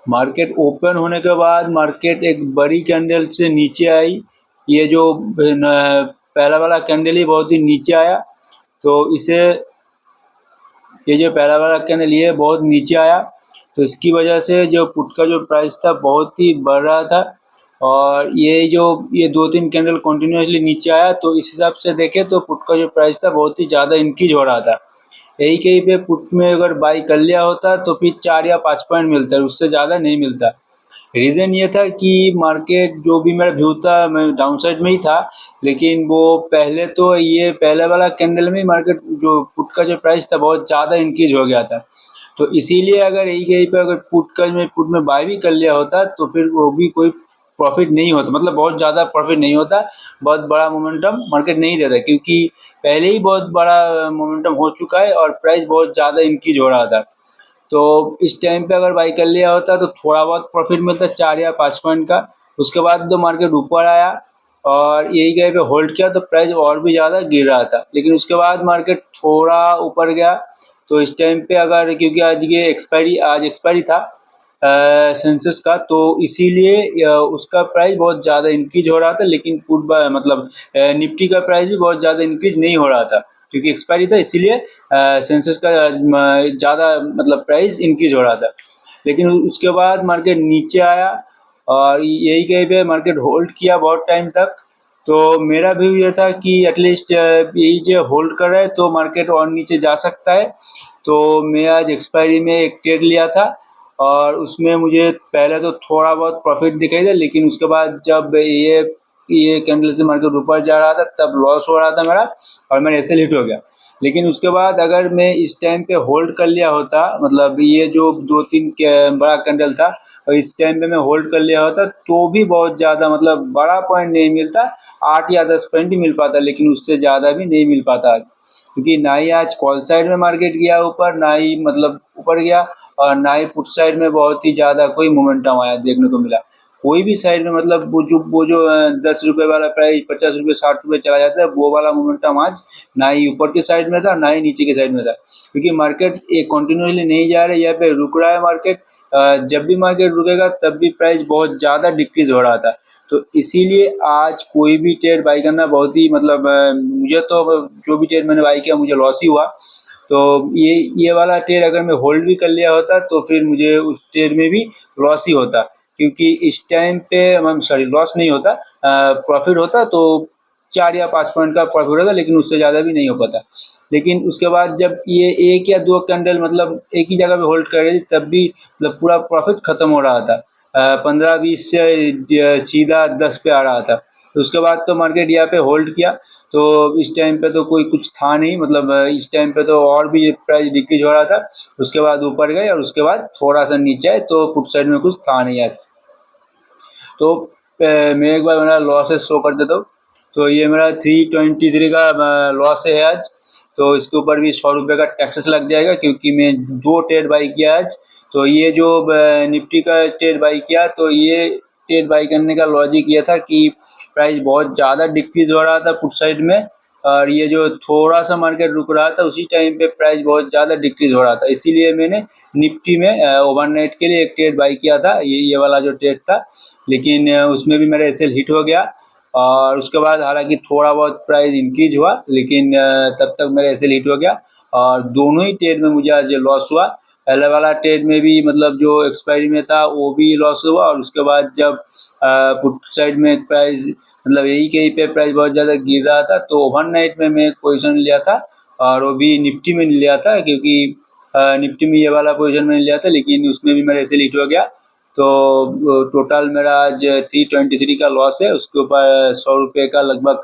Market open होने के बाद मार्केट एक बड़ी कैंडल से नीचे आई। ये जो पहला वाला कैंडल ही बहुत ही नीचे आया, तो इसे ये जो पहला वाला कैंडल ये बहुत नीचे आया, तो इसकी वजह से जो पुट का जो प्राइस था बहुत ही बढ़ रहा था। और ये 2-3 कैंडल कंटिन्यूसली नीचे आया, तो इस हिसाब से देखें तो पुट का जो प्राइस था बहुत ही ज़्यादा इंक्रीज हो रहा था। यही कहीं पे पुट में अगर बाई कर लिया होता तो फिर 4 या 5 पॉइंट मिलता, उससे ज़्यादा नहीं मिलता। रीज़न ये था कि मार्केट जो भी मेरा व्यू था मैं डाउन साइड में ही था, लेकिन वो पहले तो ये पहले वाला कैंडल में मार्केट जो पुट का जो प्राइस था बहुत ज़्यादा इंक्रीज हो गया था। तो इसीलिए अगर यही कहीं पे अगर पुट में बाय भी कर लिया होता तो फिर वो भी कोई प्रॉफिट नहीं होता, मतलब बहुत ज़्यादा प्रॉफिट नहीं होता, बहुत बड़ा मोमेंटम मार्केट नहीं देता, क्योंकि पहले ही बहुत बड़ा मोमेंटम हो चुका है और प्राइस बहुत ज़्यादा इंक्रीज हो रहा था। तो इस टाइम पे अगर बाई कर लिया होता तो थोड़ा बहुत प्रॉफिट मिलता 4 या 5 पॉइंट का। उसके बाद तो मार्केट ऊपर आया और यही जगह पे होल्ड किया तो प्राइस और भी ज़्यादा गिर रहा था, लेकिन उसके बाद मार्केट थोड़ा ऊपर गया। तो इस टाइम पे अगर क्योंकि आज एक्सपायरी था सेंसेस का, तो इसीलिए उसका प्राइस बहुत ज़्यादा इंक्रीज हो रहा था, लेकिन मतलब निफ्टी का प्राइस भी बहुत ज़्यादा इंक्रीज नहीं हो रहा था, क्योंकि एक्सपायरी था इसीलिए सेंसेस का ज़्यादा मतलब प्राइस इंक्रीज हो रहा था। लेकिन उसके बाद मार्केट नीचे आया और यही कहीं पे मार्केट होल्ड किया बहुत टाइम तक। तो मेरा व्यू ये था कि एटलीस्ट यही जो होल्ड कर रहा है तो मार्केट और नीचे जा सकता है। तो मैं आज एक्सपायरी में एक ट्रेड लिया था और उसमें मुझे पहले तो थोड़ा बहुत प्रॉफिट दिखाई दिया, लेकिन उसके बाद जब ये कैंडल से मार्केट ऊपर जा रहा था तब लॉस हो रहा था मेरा और मेरा एसएल हिट हो गया। लेकिन उसके बाद अगर मैं इस टाइम पे होल्ड कर लिया होता, मतलब ये जो 2-3 बड़ा कैंडल था और इस टाइम पे मैं होल्ड कर लिया होता तो भी बहुत ज़्यादा मतलब बड़ा पॉइंट नहीं मिलता, 8 या 10 पॉइंट ही मिल पाता, लेकिन उससे ज़्यादा भी नहीं मिल पाता आज, क्योंकि ना ही आज कॉल साइड में मार्केट गया ऊपर, ना ही मतलब ऊपर गया और ना ही पुट साइड में बहुत ही ज़्यादा कोई मोमेंटम आया देखने को मिला। कोई भी साइड में मतलब वो जो 10 रुपये वाला प्राइस 50 रुपये 60 रुपये चला जाता है, वो वाला मोमेंटम आज ना ही ऊपर के साइड में था ना ही नीचे के साइड में था, क्योंकि मार्केट एक कंटिन्यूसली नहीं जा रहा है, यहाँ पे रुक रहा है मार्केट। जब भी मार्केट रुकेगा तब भी प्राइस बहुत ज़्यादा डिक्रीज हो रहा था। तो इसीलिए आज कोई भी ट्रेड बाई करना बहुत ही मतलब मुझे तो जो भी ट्रेड मैंने बाई किया मुझे लॉस ही हुआ। तो ये वाला ट्रेड अगर मैं होल्ड भी कर लिया होता तो फिर मुझे उस ट्रेड में भी लॉस ही होता, क्योंकि इस टाइम पे सॉरी लॉस नहीं होता, प्रॉफिट होता, तो 4 या 5 पॉइंट का प्रॉफिट होता, लेकिन उससे ज़्यादा भी नहीं हो पाता। लेकिन उसके बाद जब ये 1 या 2 कैंडल मतलब एक ही जगह पे होल्ड कर रही थी तब भी मतलब पूरा प्रॉफिट खत्म हो रहा था, 15-20 से सीधा 10 पे आ रहा था। तो उसके बाद तो मार्केट यहाँ पे होल्ड किया, तो इस टाइम पे तो कोई कुछ था नहीं, मतलब इस टाइम पे तो और भी प्राइस डिक्रीज हो रहा था। उसके बाद ऊपर गए और उसके बाद थोड़ा सा नीचे आए, तो पुट साइड में कुछ था नहीं आज। तो मैं एक बार मेरा लॉसेस शो कर देता हूँ। तो ये मेरा 323 का लॉस है आज। तो इसके ऊपर भी 100 रुपये का टैक्सेस लग जाएगा, क्योंकि मैं 2 ट्रेड बाई किया आज। तो ये जो निफ्टी का ट्रेड बाई किया, तो ये ट्रेड बाई करने का लॉजिक ये था कि प्राइस बहुत ज़्यादा डिक्रीज हो रहा था पुट साइड में, और ये जो थोड़ा सा मार्केट रुक रहा था उसी टाइम पे प्राइस बहुत ज़्यादा डिक्रीज हो रहा था, इसीलिए मैंने निफ्टी में ओवरनाइट के लिए एक ट्रेड बाई किया था, ये वाला जो ट्रेड था। लेकिन उसमें भी मेरा एसएल हिट हो गया और उसके बाद हालांकि थोड़ा बहुत प्राइस इंक्रीज हुआ, लेकिन तब तक मेरा एसएल हिट हो गया और दोनों ही ट्रेड में मुझे आज लॉस हुआ। पहले वाला ट्रेड में भी मतलब जो एक्सपायरी में था वो भी लॉस हुआ, और उसके बाद जब पुट साइड में प्राइस मतलब यही कहीं पे प्राइस बहुत ज़्यादा गिर रहा था, तो ओवरनाइट में मैं एक पोजीशन लिया था और वो भी निफ्टी में लिया था, क्योंकि निफ्टी में ये वाला पोजीशन मैंने लिया था, लेकिन उसमें भी मेरा एसएल हिट हो गया। तो टोटल मेरा आज 323 का लॉस है, उसके ऊपर 100 रुपये का लगभग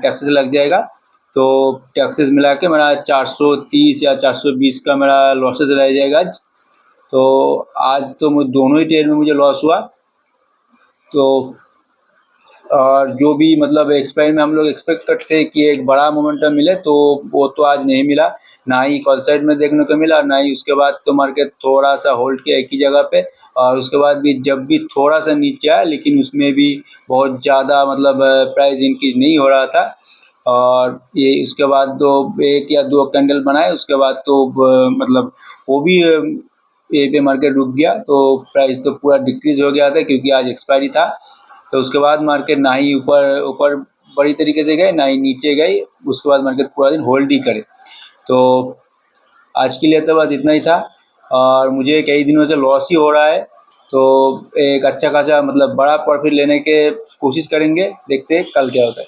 टैक्सेस लग जाएगा। तो टैक्सेस मिला के मेरा 430 या 420 का मेरा लॉसेस रह जाएगा आज। तो आज तो मुझे दोनों ही ट्रेड में मुझे लॉस हुआ। तो और जो भी मतलब एक्सपायरी में हम लोग एक्सपेक्ट करते हैं कि एक बड़ा मोमेंटम मिले, तो वो तो आज नहीं मिला, ना ही कॉल साइड में देखने को मिला, ना ही उसके बाद तो मार्केट थोड़ा सा होल्ड किया एक ही जगह पे, और उसके बाद भी जब भी थोड़ा सा नीचे आया, लेकिन उसमें भी बहुत ज़्यादा मतलब प्राइस इंक्रीज नहीं हो रहा था। और ये उसके बाद 1 या 2 कैंडल बनाए, उसके बाद तो मतलब वो भी यहीं पे मार्केट रुक गया, तो प्राइस तो पूरा डिक्रीज हो गया था क्योंकि आज एक्सपायरी था। तो उसके बाद मार्केट ना ही ऊपर ऊपर बड़ी तरीके से गए, ना ही नीचे गई। उसके बाद मार्केट पूरा दिन होल्ड ही करे। तो आज के लिए तो बस इतना ही था, और मुझे कई दिनों से लॉस ही हो रहा है। तो एक अच्छा खासा मतलब बड़ा प्रॉफिट लेने के कोशिश करेंगे, देखते हैं कल क्या होता है।